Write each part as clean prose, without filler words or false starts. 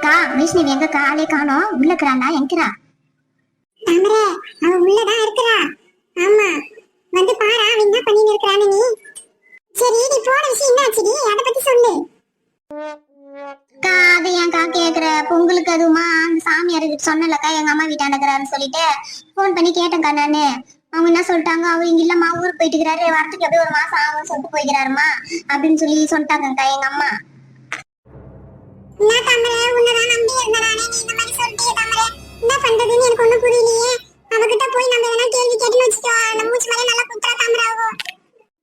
கா வைஷ்ணவி எங்கக்கா ஆளே காணோம். உள்ள இருக்கிறாளா? எங்கறா? தாமரை அவ உள்ளதான் இருக்கறா. ஆமா வந்து பாரு அவ என்ன பண்ணிட்டு இருக்கறான்னு நீ. சரி நீ போன விஷயம் என்னாச்சுடி அத பத்தி சொல்லு. கா அது ஏன்க்கா கேக்குற? பொங்கலுக்கு அதுவுமா அந்த சாமியார் சொன்னலக்கா எங்க அம்மா வீட்டாண்ட இருக்கிறாருன்னு சொல்லிட்டு போன் பண்ணி கேட்டேன்க்கா நானு. அவங்க என்ன சொல்லிட்டாங்க, அவர் இங்க இல்லம்மா ஊருக்கு போயிட்டு இருக்கிறாரு, வரத்துக்கு எப்படியும் ஒரு மாசம் ஆகும் சொல்லிட்டு போய்க்கிறாருமா அப்படின்னு சொல்லி சொல்லிட்டாங்கக்கா எங்க அம்மா. என்ன தாமரை உன்னதான் நம்பி இருந்த நானே நீ இந்த மாதிரி சொல்லிட்டே தாமரை. என்ன பண்றதுன்னு எனக்கு ஒண்ணும் புரியலையே. அவகிட்ட போய் நம்ம எதனா கேள்வி கேட்டுன்னு வச்சுக்கோ நம்ம மூச்சு மேலே நல்லா குத்துறா தாமரை ஆகும்.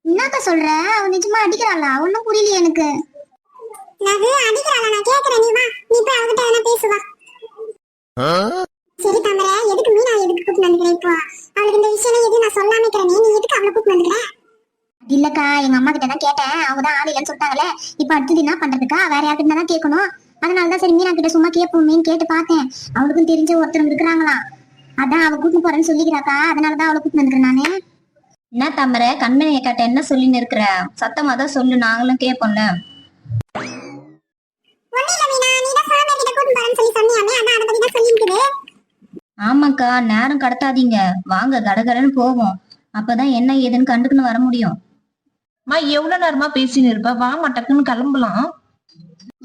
என்னக்கா சொல்ற? அவ நிஜமா அடிக்கிறாளா? ஒன்னும் புரியலையே எனக்கு. அது அடிக்கிறாளா? நான் கேக்குறேன், நீ வா நீ போய் அவகிட்ட எதனா பேசுவா. சரி தாமரை எதுக்கு மீனா எதுக்கு கூப்பிட்டு வந்துக்கிறேன் இப்போ? அவளுக்கு இந்த விஷயம் எதுவும் நான் சொல்லாம இருக்கிறேன், நீ எதுக்கு அவளை கூப்பிட்டு வந்துக்கிற? இல்லக்கா எங்க அம்மா கிட்ட தான் கேட்டேன், அவங்கதான் ஆள் இல்லைன்னு சொல்லிட்டாங்களே. இப்ப அடுத்தது என்ன பண்றதுக்கா? வேற யார்கிட்ட தான் கேட்கணும். அதனாலதான் சரி மீனா கிட்ட சும்மா கேட்போமேன்னு கேட்டு பார்த்தேன். அவளுக்கும் தெரிஞ்ச ஒருத்தர் இருக்கிறாங்களாம், அதான் அவ கூட்டு போறேன்னு சொல்லிக்கிறாக்கா. அதனாலதான் அவளை கூட்டு வந்துக்கிறேன் நானு. என்ன தாமரை கண்மணி கேட்ட என்ன சொல்லின்னு இருக்கிற? சத்தமா தான் சொல்லு, நாங்களும் கேட்போம்ல. ஒண்ணு இல்ல மீனா, நீ தான் சாமியார் கிட்ட கூட்டிட்டு போறேன்னு சொல்லி சொன்னியாமே, அதான் அதை பத்தி தான் சொல்லியிருக்குது. ஆமாக்கா, நேரம் கடத்தாதீங்க, வாங்க கடகடன்னு போவோம். அப்பதான் என்ன ஏதுன்னு கண்டுக்குன்னு வர முடியும். எவ்வளவு நேரமா பேசின்னு இருப்ப, வாமா டக்குன்னு கிளம்பலாம்.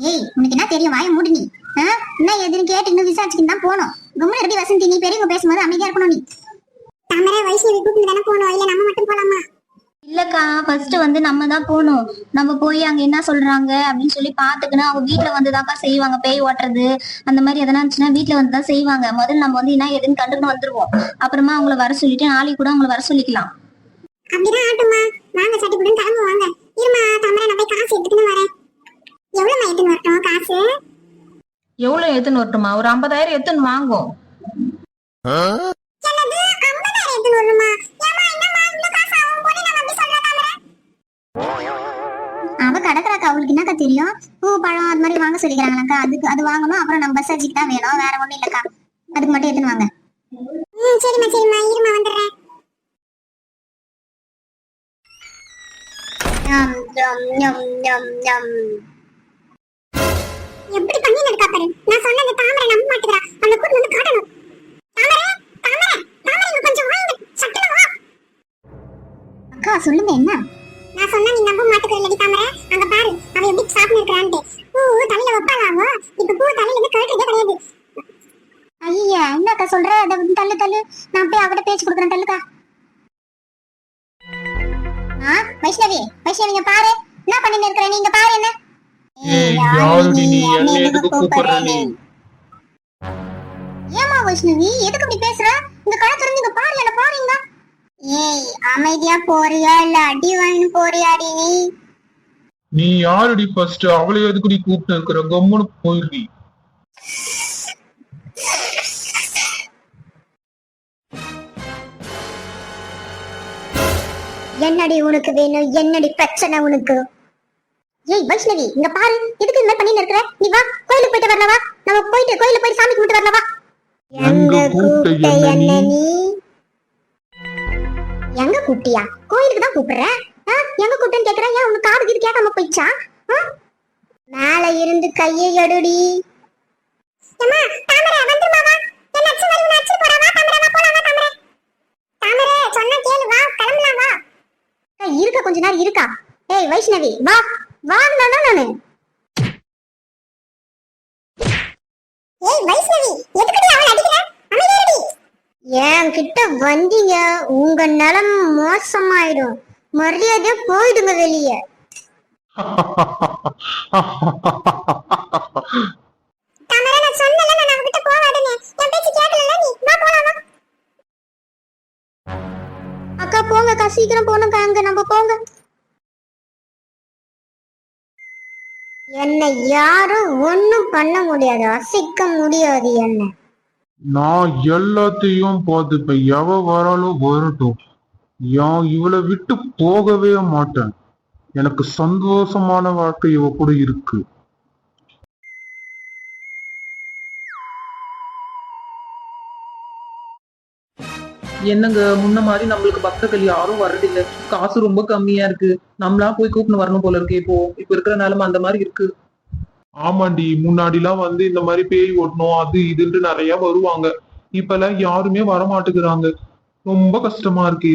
ஏய் உனக்கு என்ன தெரியும்? வாய மூடு நீ. என்ன ஏதுன்னு கேட்டு இன்னும் விசாரிச்சுக்கிட்டு தான் போனோம். கம்முனு எப்படி வசந்தி, நீ பெரியவங்க பேசும்போது அமைதியா இருக்கணும் நீ. தாமரை வைஷ்ணவி கூட்டிட்டு தானே போகணும், இல்ல நம்ம மட்டும் போலாமா? இல்லக்கா, ஃபர்ஸ்ட் வந்து நம்ம தான் போகணும். நம்ம போய் அங்க என்ன சொல்றாங்க அப்படின்னு சொல்லி பாத்துக்கணும். அவங்க வீட்டுல வந்துதான்க்கா செய்வாங்க, பேய் ஓட்டுறது அந்த மாதிரி எதனா இருந்துச்சுன்னா வீட்டுல வந்துதான் செய்வாங்க. முதல்ல நம்ம வந்து என்ன ஏதுன்னு கண்டுன்னு வந்துருவோம். அப்புறமா அவங்கள வர சொல்லிட்டு நாளைக்கு கூட அவங்கள வர சொல்லிக்கலாம். அப்படிதான் ஆட்டுமா, வாங்க சட்டி போட்டு கிளம்புவாங்க. இருமா தாமரை நான் போய் காசு எடுத்துக்கின்னு வரேன். எவ்வளவு எடுத்துன்னு வரட்டும் காசு? எவ்வளவு எடுத்துன்னு வரட்டுமா? ஒரு 50,000 எடுத்துன்னு வாங்கும். என்னது 50,000 எடுத்துன்னு வரணுமா? ஏமா என்னமா இவ்வளவு காசு ஆகும் போது நம்ம அப்படி சொல்ல தாமரை? அவ கடக்குறாக்கா, அவளுக்கு என்னக்கா தெரியும்? பூ பழம் அது மாதிரி வாங்க சொல்லிக்கிறாங்களாக்கா. அதுக்கு அது வாங்கணும். அப்புறம் நம்ம பஸ்ஸாஜிக்கு தான் வேணும், வேற ஒண்ணும் இல்லக்கா. அதுக்கு மட்டும் எடுத்துன்னு வாங்க. சரிம்மா சரிம்மா இருமா வந்துடுறேன். எப்படி பண்ணி நடக்கா பாரு. நான் சொன்ன அந்த தாமரை நம்ப மாட்டேங்கிறா. அவளை கூட்டு வந்து காட்டணும். தாமரை தாமரை தாமரை இங்க கொஞ்சம் வாங்க, சட்டுல வா. அக்கா சொல்லுங்க என்ன? நான் சொன்னா நீ நம்ப மாட்டேங்கிறல்ல தாமரை. அங்க பாரு அவ எப்படி சாப்பிட்டு இருக்கான்ட்டு. பூ தலையில வைப்பாளாவோ, இப்ப பூ தலையில இருந்து கழட்டதே கிடையாது. ஐயா என்னக்கா சொல்ற? அதை தள்ளு தள்ளு, நான் போய் அவகிட்ட பேச்சு கொடுக்குறேன். தள்ளுக்கா. வைஷ்ணவி வைஷ்ணவிங்க பாரு என்ன பண்ணிட்டு இருக்கிற நீங்க பாரு. என்ன ஏமா வைஷ்ணவி எதுக்கு இப்படி பேசுற? இந்த காலத்துல இருந்து இங்க பாரு என்ன போறீங்க. ஏய் அமைதியா போறியா இல்ல அடி வாங்கி போறியாடி நீ? நீ யாருடி ஃபர்ஸ்ட்? அவளை எதுக்குடி கூப்பிட்டு இருக்கிற? கம்முன்னு போயிடுடி. என்னடி உனக்கு வேணும்? என்னடி பிரச்சனை உனக்கு? ஏய் வைஷ்ணவி இங்க பாரு, எதுக்கு இந்த பண்ணிட்டு இருக்கிற? நீ வா கோயிலுக்கு போயிட்டு வரலாம். வா நம்ம போயிட்டு கோயிலுக்கு போய் சாமி கும்பிட்டு வரலாம். வா. எங்க கூப்பிட்ட என்ன நீ? எங்க கூப்பிட்டியா? கோயிலுக்கு தான் கூப்பிடுறேன். எங்க கூப்பிட்டேன்னு கேக்குற? ஏன் உனக்கு காது இது கேட்காம போயிடுச்சா? மேல இருந்து கையை எடுடி. அம்மா தாமரை வந்துருமா வா. என்ன அச்சு வரி நான் அச்சு போறா. வா தாமரை வா போலாம். வா தாமரை தாமரை சொன்னா கேளு, வா கிளம்பலாம் வா. இருக்க கொஞ்ச நேரம் இருக்கா. ஏய் வைஷ்ணவி வா வாங்கடா நானு. ஏய் வைஷ்ணவி எதுக்குடி அவளை அடிக்கிற? அமைதியா இருடி. என் கிட்ட வந்தீங்க உங்க நிலம் மோசமாயிடும். மரியாதையா போயிடுங்க வெளியே. தாமரை நான் சொன்னல நான் அவகிட்ட போவாதேன்னு. என் பேச்சு கேட்கல நீ. வா போலாம் வா. அக்கா போங்க அக்கா, சீக்கிரம் போனுங்க. அங்க நம்ம போங்க. என்னை யாரும் ஒண்ணும் பண்ண முடியாது, அசைக்க முடியாது என்ன. நான் எல்லாத்தையும் பார்த்துப்பேன். எவ வராலும் வரட்டும், இவளை விட்டு போகவே மாட்டேன். எனக்கு சந்தோஷமான வாழ்க்கை இவ கூட இருக்கு. என்னங்க முன்ன மாதிரி நம்மளுக்கு பக்தர்கள் யாரும் வர்றதில்ல, காசு ரொம்ப கம்மியா இருக்கு. நம்மளா போய் கூப்பிட்டு வரணும் போல இருக்கு. இப்போ இருக்கிற நிலைமை அந்த மாதிரி இருக்கு. ஆமாண்டி, முன்னாடிலாம் இந்த மாதிரி பேய் ஓட்டணும் அது இதுன்ட்டு நிறைய வருவாங்க. இப்பெல்லாம் யாருமே வரமாட்டேங்கிறாங்க. ரொம்ப கஷ்டமா இருக்கு.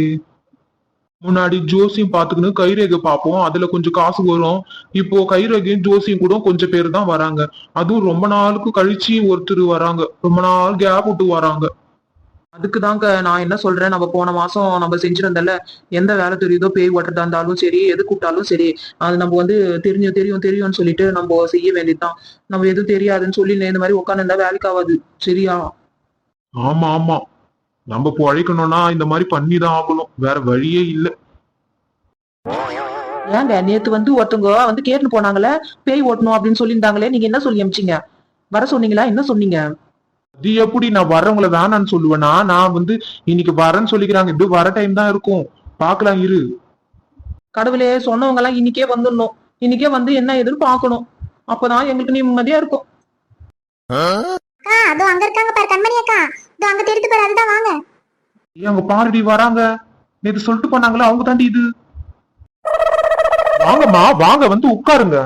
முன்னாடி ஜோசியம் பாத்துக்கின்னு கைரேகை பார்ப்போம், அதுல கொஞ்சம் காசு வரும். இப்போ கைரேகையும் ஜோசியம் கூட கொஞ்சம் பேர் தான் வராங்க. அதுவும் ரொம்ப நாளுக்கு கழிச்சு ஒருத்தர் வராங்க, ரொம்ப நாள் கேப் விட்டு வராங்க. அதுக்குதாங்க நான் என்ன சொல்றேன், நம்ம போன மாசம் நம்ம செஞ்சிருந்தல, எந்த வேலை தெரியுதோ பேய் ஓட்டுறதா இருந்தாலும் சரி, எது கூப்பிட்டாலும் சரி, அது நம்ம தெரியும் தெரியும் தெரியும்னு சொல்லிட்டு நம்ம செய்ய வேண்டியதுதான். நம்ம எதுவும் தெரியாதுன்னு சொல்லி இந்த மாதிரி உட்காந்து இருந்தா வேலைக்கு ஆகாது. சரியா? ஆமா ஆமா, நம்ம பொழைக்கணும்னா இந்த மாதிரி பண்ணிதான் ஆகணும், வேற வழியே இல்ல. ஏங்க நேத்து ஒருத்தவங்க கேட்டுன்னு போனாங்களே, பேய் ஓட்டணும் அப்படின்னு சொல்லியிருந்தாங்களே, நீங்க என்ன சொல்லி அமிச்சீங்க? வர சொன்னீங்களா? என்ன சொன்னீங்க? அது எப்படி நான் வர்றவங்கள வேணான்னு சொல்லுவேனா? நான் இன்னைக்கு வரேன்னு சொல்லிக்கிறாங்க, இப்படி வர டைம் தான் இருக்கும், பாக்கலாம் இரு. கடவுளே, சொன்னவங்க எல்லாம் இன்னைக்கே வந்துடணும். இன்னைக்கே என்ன ஏதுன்னு பாக்கணும். அப்பதான் எங்களுக்கு நிம்மதியா இருக்கும். அக்கா அதோ அங்க இருக்காங்க பாரு கண்மணி அக்கா, இதோ அங்க தெரிந்து பாரு, அதுதான் வாங்க. அங்க பாருடி வராங்க. நேத்து சொல்லிட்டு போனாங்களா, அவங்க தாண்டி இது. வாங்கம்மா வாங்க, உட்காருங்க.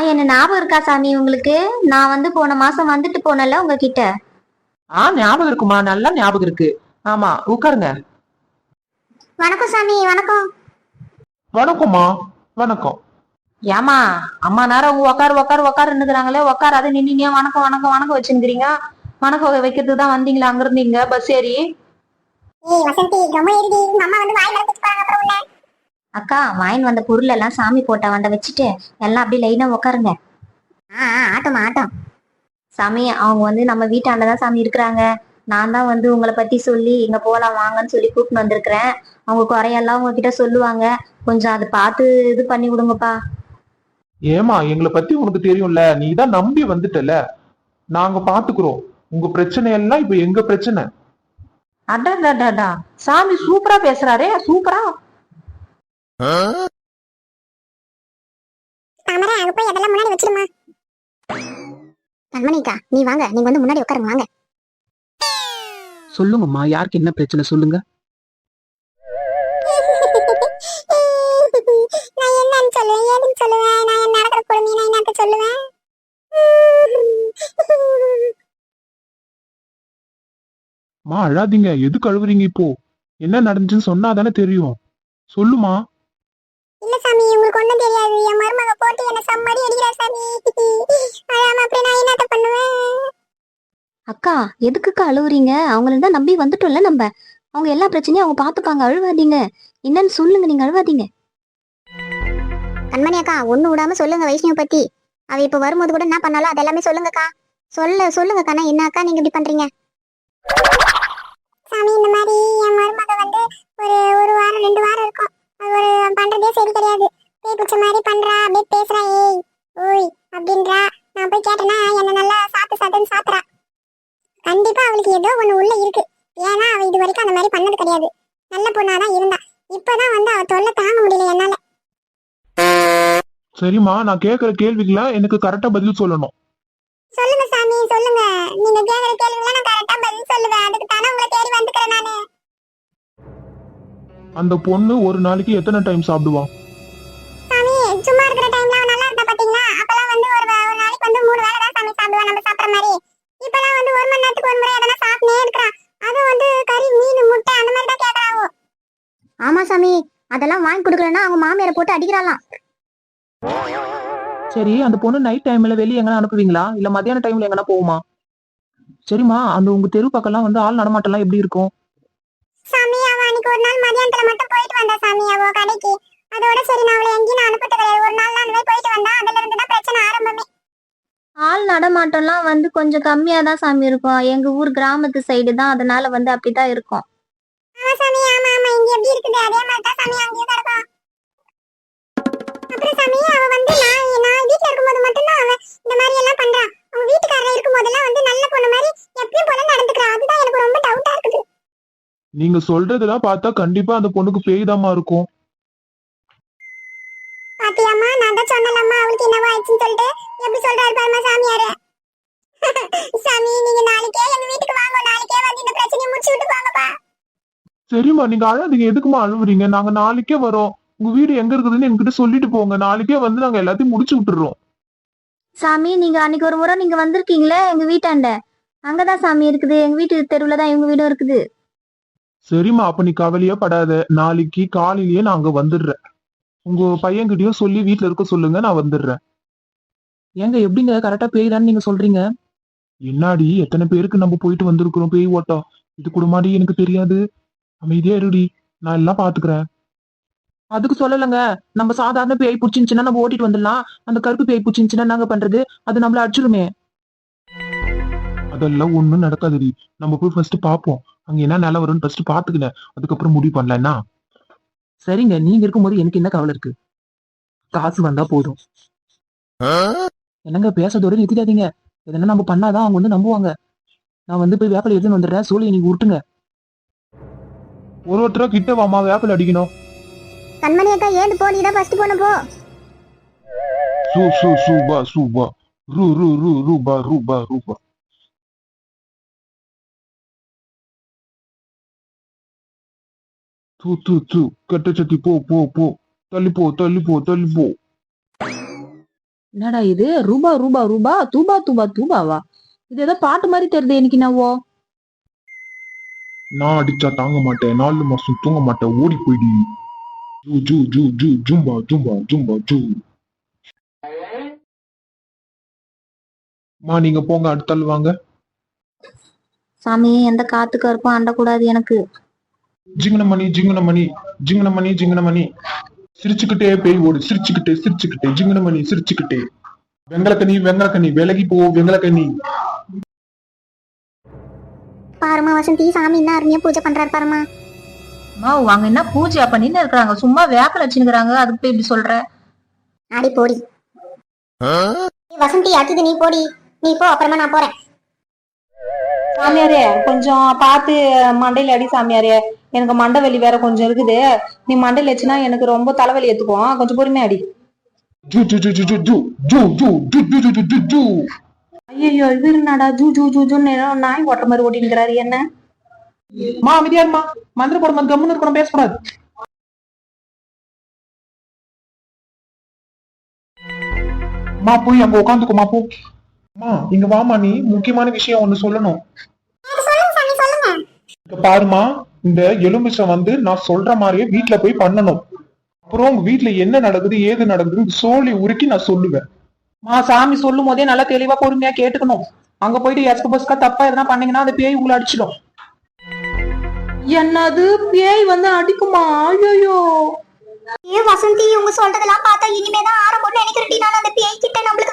என்ன ஞாபகம் இருக்கா சாமி உங்களுக்கு? நான் போன மாசம் வந்துட்டு போனல உங்ககிட்ட. ஞாபகம் இருக்குமா? நல்லா ஞாபகம் இருக்கு. ஆமா, உட்காருங்க. வணக்கம் சாமி. வணக்கம். வணக்கம்மா. வணக்கம். ஏமா அம்மா நேரம் அவங்க உக்காருன்னுக்குறாங்களே, உக்காராது நின்னீங்க வணக்கம் வணக்கம் வணக்கம் வச்சுருக்கிறீங்க. வணக்கம் வைக்கிறதுக்கு தான் வந்தீங்களா அங்க இருந்தீங்க பஸ் ஏறி? ஏய் வசந்தி, கம்மா இருடி, உங்க அம்மா வாய் மறந்துட்டு போறாங்க அப்புறம் உள்ள. அக்கா, வாயின் வந்த பொருள் எல்லாம் சாமி போட்ட வண்ட வச்சுட்டு எல்லாம் அப்படியே லைனா உக்காருங்க. ஆட்டமா ஆட்டம். சாமி, அவங்க நம்ம வீட்டாண்டதான் சாமி இருக்கிறாங்க. நான் தான் உங்களை பத்தி சொல்லி இங்க போலாம் வாங்கன்னு சொல்லி கூப்பிட்டு வந்திருக்கிறேன். அவங்க குறையெல்லாம் உங்ககிட்ட சொல்லுவாங்க. கொஞ்சம் அதை பார்த்து இது பண்ணி விடுங்கப்பா. ஏமா, எங்களை பத்தி உனக்கு தெரியும்ல, நீ தான் நம்பி வந்துட்டல, நாங்க பாத்துக்கிறோம். உங்க பிரச்சனை எல்லாம் இப்ப எங்க பிரச்சனை. அடடா, சாமி சூப்பரா பேசுறாரே, சூப்பரா. தாமரை, அங்க போய் அதெல்லாம் முன்னாடி வச்சிருமா. கண்மணிக்கா நீ வாங்க, நீங்க முன்னாடி உட்காருங்க வாங்க. சொல்லுங்கம்மா, யாருக்கு என்ன பிரச்சனை சொல்லுங்க. நான் என்னன்னு சொல்லுவேன், ஏதுன்னு சொல்லுவேன், நான் என்ன நடக்கிற கொடுமை நான் என்னத்த சொல்லுவேன். மா அழாதீங்க, எதுக்கு அழுவுறீங்க? இப்போ என்ன நடந்துச்சுன்னு சொன்னா தானே தெரியும். சொல்லுமா. இல்ல சாமி, உங்களுக்கு ஒண்ணும் தெரியாது. என் மருமக போட்டு என்ன சம்மடி அடிக்கிறா சாமி. அழாம அப்படி நான் என்னத்த பண்ணுவேன். அக்கா, எதுக்குக்கா அழுவுறீங்க? அவங்கள தான் நம்பி வந்துட்டோம்ல நம்ம. அவங்க எல்லா பிரச்சனையும் அவங்க பாத்துப்பாங்க, அழுவாதீங்க. என்னன்னு சொல்லுங்க, நீங்க அழுவாதீங்க. கண்மணி அக்கா ஒண்ணு விடாம சொல்லுங்க வைஷ்ணவ பத்தி. அவ இப்ப வரும்போது கூட என்ன பண்ணாலும் அது எல்லாமே சொல்லுங்கக்கா. சொல்லுங்க கண்ணா, என்ன அக்கா நீங்க இப்படி பண்றீங்க? சாமி, இந்த மாதிரி என் மருமக ஒரு வாரம் 2 வாரம் இருக்கும். அது பண்றதே சரி கிடையாது. பேய் பிடிச்ச மாதிரி பண்றா, அப்படியே பேசுறா, ஏய் ஓய் அப்படின்றா. நான் போய் கேட்டேன்னா என்ன நல்லா சாத்துன்னு சாத்துறா. கண்டிப்பா அவளுக்கு ஏதோ ஒண்ணு உள்ள இருக்கு. ஏன்னா அவ இது வரைக்கும் அந்த மாதிரி பண்ணது கிடையாது. நல்ல பொண்ணாதான் இருந்தா. இப்பதான் அவ தொல்லை தாங்க முடியல என்னால. சரிம்மா, நான் கேக்குற கேள்விகள எனக்கு கரெக்டா பதில் சொல்லணும். சொல்லுங்க சாமி, சொல்லுங்க. நீங்க கேக்குற கேள்விகளை நான் கரெக்டா பதில் சொல்லுவேன். அதுக்கு தானே உங்களை தேடி வந்துக்கிறேன் நானு. அந்த பொண்ணு ஒரு நாளைக்கு எத்தனை டைம் சாப்பிடுவா? சாமி, சும்மா இருக்கிற டைம்ல அவ நல்லா இருந்தா பாத்தீங்களா? அப்பெல்லாம் ஒரு நாளைக்கு 3 வேளை தான் சாமி சாப்பிடுவா, நம்ம சாப்பிடுற மாதிரி. இப்பெல்லாம் 1 மணி நேரத்துக்கு ஒரு முறை எதனா சாப்பிட்டே இருக்கிறா. அதுவும் கறி, மீன், முட்டை அந்த மாதிரி தான் கேக்குறாவோ. ஆமா சாமி, அதெல்லாம் வாங்கி கொடுக்கலன்னா அவங்க மாமியாரை போட்டு அடிக்கிறாளாம். சரி, அந்த பொண்ணு நைட் டைம்ல வெளியே எங்கன்னா அனுப்புவீங்களா, இல்ல மத்தியான டைம்ல எங்கன்னா போகுமா? சரிம்மா, அந்த உங்க தெரு பக்கம்லாம் ஆள் நடமாட்டம்லாம் எப்படி இருக்கும்? சாமி, அவ அன்னைக்கு ஒரு நாள் மதியானத்துல மட்டும் போயிட்டு வந்தா சாமி அவ கடைக்கு. அதோட சரி, நான் அவளை எங்கேயும் அனுப்பிட்டு கிடையாது. ஒரு நாள் அந்த மாதிரி போயிட்டு வந்தா, அதுல இருந்து தான் பிரச்சனை ஆரம்பமே. ஆள் நடமாட்டம்லாம் கொஞ்சம் கம்மியா தான் சாமி இருக்கும். எங்க ஊர் கிராமத்து சைடு தான், அதனால அப்படிதான் இருக்கும். ஆமா சாமி, ஆமா இங்க எப்படி இருக்குது அதே மாதிரி தான் சாமி அங்கேயும் கிடக்கும். அப்புறம் சாமி, அவ நான் வீட்டுல இருக்கும்போது மட்டும்தான் அவ இந்த மாதிரி எல்லாம் பண்றா. அவ வீட்டுக்காரர் இருக்கும் போதெல்லாம் நல்ல பொண்ணு மாதிரி எப்பயும் போல நடந்துக்கிறா. அதுதான் எனக்கு ரொம்ப டவுட்டா இருக்குது. நீங்க சொல்றதெல்லாம் பார்த்தா கண்டிப்பா அந்த பொண்ணுக்கு பேய்தாமா இருக்கும். பாத்தியாம்மா, நான் தான் சொன்னலம்மா அவளுக்கு என்னவா ஆயிடுச்சுன்னு சொல்லிட்டு. எப்படி சொல்றாரு பாருமா சாமியாரு. சாமி, நீங்க நாளைக்கே எங்க வீட்டுக்கு வாங்க. நாளைக்கே இந்த பிரச்சனையை முடிச்சு விட்டு வாங்கப்பா. சரிம்மா, நீங்க அழாதீங்க, எதுக்குமா அழுவுறீங்க? நாங்க நாளைக்கே வரோம். உங்க வீடு எங்க இருக்குதுன்னு என்கிட்ட சொல்லிட்டு போங்க. நாளைக்கே நாங்க எல்லாத்தையும் முடிச்சு விட்டுறோம். சாமி நீங்க அன்னைக்கு ஒரு முறை நீங்க வந்திருக்கீங்களே எங்க வீட்டாண்ட, அங்கதான் சாமி இருக்குது. எங்க வீட்டு தெருவுல தான் இவங்க வீடும் இருக்குது. சரிம்மா, அப்ப நீ கவலையே படாத. நாளைக்கு காலையிலேயே நான் அங்க வந்துடுறேன். உங்க பையன்கிட்டயும் சொல்லி வீட்டுல இருக்க சொல்லுங்க, நான் வந்துடுறேன். ஏங்க எப்படிங்க கரெக்டா பேய் தான் நீங்க சொல்றீங்க? என்னாடி, எத்தனை பேருக்கு நம்ம போயிட்டு வந்திருக்கிறோம் பேய் ஓட்டம். இது கூடமாடி எனக்கு தெரியாது. அமைதியா இருடி, நான் எல்லாம் பாத்துக்கிறேன். அதுக்கு சொல்லலைங்க. நம்ம சாதாரண பேய் பிடிச்சிருந்துச்சுன்னா நம்ம ஓட்டிட்டு வந்துடலாம். அந்த கருப்பு பேய் பிடிச்சிருந்துச்சுன்னா நாங்க பண்றது, அது நம்மள அடிச்சிருமே. அதெல்லாம் ஒண்ணும் நடக்காதுடி. நம்ம போய் ஃபர்ஸ்ட் பாப்போம். அங்க என்ன நிலவரம்னு ஃபர்ஸ்ட் பாத்துக்கினேன், அதுக்கப்புறம் முடிவு பண்ணலன்னா. சரிங்க, நீங்க இருக்கும்போது எனக்கு என்ன கவலை இருக்கு? காசு வந்தா போதும். என்னங்க பேசுறதோட நிறுத்திக்காதீங்க. எதனா நம்ம பண்ணாதான் அவங்க வந்து நம்புவாங்க. நான் வந்து போய் வேப்பலை எடுத்துன்னு வந்துடுறேன். சோழியை நீங்க உருட்டுங்க. ஒருத்தரா கிட்ட வாமா, வேப்பல் அடிக்கணும். கண்மணி அக்கா ஏந்து போ, நீ தான் ஃபர்ஸ்ட் போன போ. சூ சூ சூபா சூபா, ரூ ரூ ரூ ரூபா ரூபா ரூபா. தூ தூ தூ, கெட்ட சட்டி போ போ போ, தள்ளி போ தள்ளி போ தள்ளி போ. என்னடா இது? ரூபா ரூபா ரூபா, தூபா தூபா தூபாவா? இது ஏதோ பாட்டு மாதிரி தெரியுது எனக்கு. என்னவோ நான் அடிச்சா தாங்க மாட்டேன், 4 மாசம் தூங்க மாட்டேன், ஓடி போயிடி. ஜூ ஜூ ஜூ ஜூ ஜும்பா ஜும்பா ஜும்பா ஜூ. மா நீங்க போங்க, அடுத்தாள் வாங்க. சாமி எந்த காத்து கருப்பும் அண்டக்கூடாது எனக்கு. ஜிங்கனமணி ஜிங்கனமணி ஜிங்கனமணி ஜிங்கனமணி. சிரிச்சுக்கிட்டே பேய் ஓடு, சிரிச்சுக்கிட்டே சிரிச்சுக்கிட்டே ஜிங்கனமணி சிரிச்சுக்கிட்டே. வெங்கலக்கனி வெங்கலக்கனி, விலகி போ வெங்கலக்கனி. பாருமா வசந்தி, சாமி என்ன அருமையா பூஜை பண்றாரு பாருமா. அங்க என்ன பூஜையா பண்ணின்னு இருக்காங்க? சும்மா வேப்பல் வச்சுக்கிறாங்க, அதுக்கு போய் இப்படி சொல்ற? ஆடி போடி. வசந்தி அடுத்தது நீ போடி. நீ போ, அப்புறமா நான் போறேன். சாமியாரே கொஞ்சம் பார்த்து மண்டையில அடி சாமியாரே. எனக்கு மண்டை வலி வேற கொஞ்சம் இருக்குது. நீ மண்டையில வச்சுனா எனக்கு ரொம்ப தலைவலி எடுத்துக்கும். கொஞ்சம் பொறுமையா அடி. ஜூ ஜூ ஜூ ஜூ ஜூ ஜூ ஜூ ஜூ ஜூ ஜூ ஜூ ஜூ ஜூ ஜூ. ஐயோ இது என்னடா ஜூ ஜூ ஜூ ஜூன்னு நாய் ஓட்டுற மாதிரி ஓட்டின்னுக்கிறாரு என்ன? மா அமைதியா இருமா. மந்திர போட மாதிரி கம்முன்னு இருக்கணும், பேசக்கூடாது. மா போய் அங்க உட்காந்துக்குமா போ. மா இங்க வாமா, நீ முக்கியமான விஷயம் ஒண்ணு சொல்லணும். சொல்லுங்க சாமி சொல்லுங்க. இங்க பாருமா, இந்த எலுமிச்சை வந்து நான் சொல்ற மாதிரியே வீட்டுல போய் பண்ணணும். அப்புறம் உங்க வீட்டுல என்ன நடக்குது ஏது நடக்குதுன்னு சோழி உருக்கி நான் சொல்லுவேன். மா சாமி சொல்லும் போதே நல்லா தெளிவா பொறுமையா கேட்டுக்கணும். அங்க போயிட்டு எஸ்க பஸ்கா தப்பா எதனா பண்ணீங்கன்னா அந்த பேய் உங்களை அடிச்சிடும். என்னது பேய் வந்து அடிக்குமா? ஐயோ ஏ வசந்தி, உங்க சொல்றதெல்லாம் பார்த்தா இனிமேதான் ஆரம்பம்னு நினைக்கிறேன். நான் அந்த பேய் கிட்ட நம்மளுக்கு